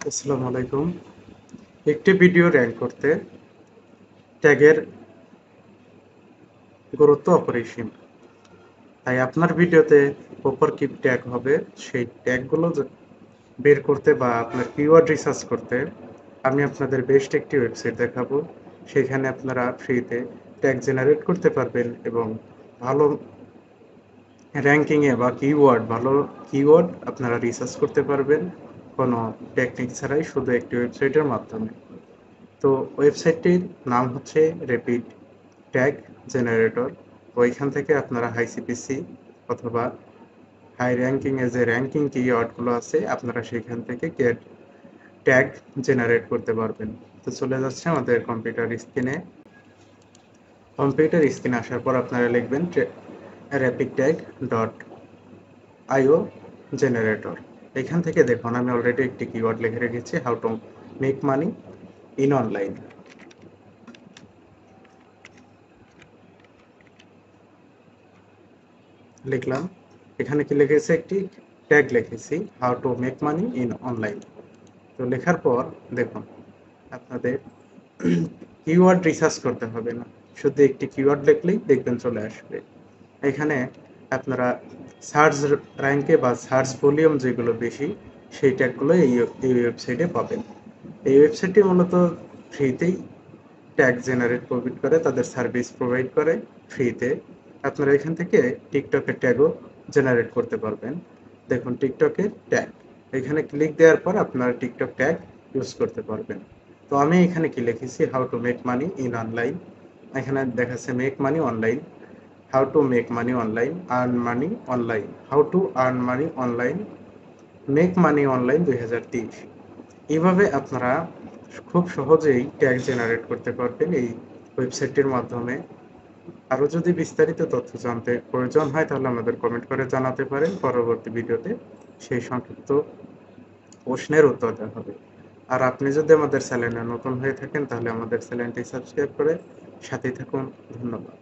আসসালামু আলাইকুম। একটি ভিডিও র্যাঙ্ক করতে ট্যাগের গুরুত্ব অপরিসীম। তাই আপনার ভিডিওতে প্রপার কি ট্যাগ হবে সেই ট্যাগগুলো বের করতে বা আপনার কিওয়ার্ড রিসার্চ করতে আমি আপনাদের বেস্ট একটি ওয়েবসাইট দেখাবো। সেখানে আপনারা ফ্রিতে ট্যাগ জেনারেট করতে পারবেন এবং ভালো র্যাঙ্কিংয়ে বা ভালো কিওয়ার্ড আপনারা রিসার্চ করতে পারবেন কোনো টেকনিক ছাড়াই, শুধু একটি ওয়েবসাইটের মাধ্যমে। তো ওয়েবসাইটটির নাম হচ্ছে র্যাপিড ট্যাগ জেনারেটর। ওইখান থেকে আপনারা হাই সিপিসি অথবা হাই র্যাঙ্কিংয়ে যে র্যাঙ্কিং কিওয়ার্ডগুলো আছে আপনারা সেখান থেকে ট্যাগ জেনারেট করতে পারবেন। তো চলে যাচ্ছে আমাদের কম্পিউটার স্ক্রিনে আসার পর আপনারা লিখবেন র্যাপিড ট্যাগ ডট আইও জেনারেটর। এখান থেকে দেখুন আমি অলরেডি একটি কিওয়ার্ড লিখে রেখেছি, how to make money in online. লিখলাম, এখানে কি লিখেছে, একটি ট্যাগ লিখেছি how to make money in online. তো লেখার পর দেখুন আপনাদের কিওয়ার্ড রিসার্চ করতে হবে না, শুধু একটি কিওয়ার্ড লিখলেই দেখবেন চলে আসবে। এখানে আপনারা সার্চ র্যাঙ্কে বা সার্চ ভলিউম যেগুলো বেশি সেই ট্যাগগুলো এই ওয়েবসাইটে পাবেন। এই ওয়েবসাইটটি মূলত ফ্রিতেই ট্যাগ জেনারেট প্রোভাইড করে, তাদের সার্ভিস প্রোভাইড করে ফ্রিতে। আপনারা এখান থেকে টিকটকের ট্যাগও জেনারেট করতে পারবেন। দেখুন টিকটকের ট্যাগ, এখানে ক্লিক দেওয়ার পর আপনারা টিকটক ট্যাগ ইউজ করতে পারবেন। তো আমি এখানে কি লিখেছি, how to make money in online. এখানে দেখাচ্ছে make money online, how to make money online, earn money online, how to earn money online, make money online 2023। এইভাবে আপনারা খুব সহজেই ট্যাগ জেনারেট করতে পারবেন এই ওয়েবসাইটটির মাধ্যমে। আরও যদি বিস্তারিত তথ্য জানতে প্রয়োজন হয় তাহলে আমাদের কমেন্ট করে জানাতে পারেন, পরবর্তী ভিডিওতে সেই সংক্ষিপ্ত প্রশ্নের উত্তর দেওয়া হবে। আর আপনি যদি আমাদের চ্যানেলে নতুন হয়ে থাকেন তাহলে আমাদের চ্যানেলটি সাবস্ক্রাইব করে সাথেই থাকুন। ধন্যবাদ।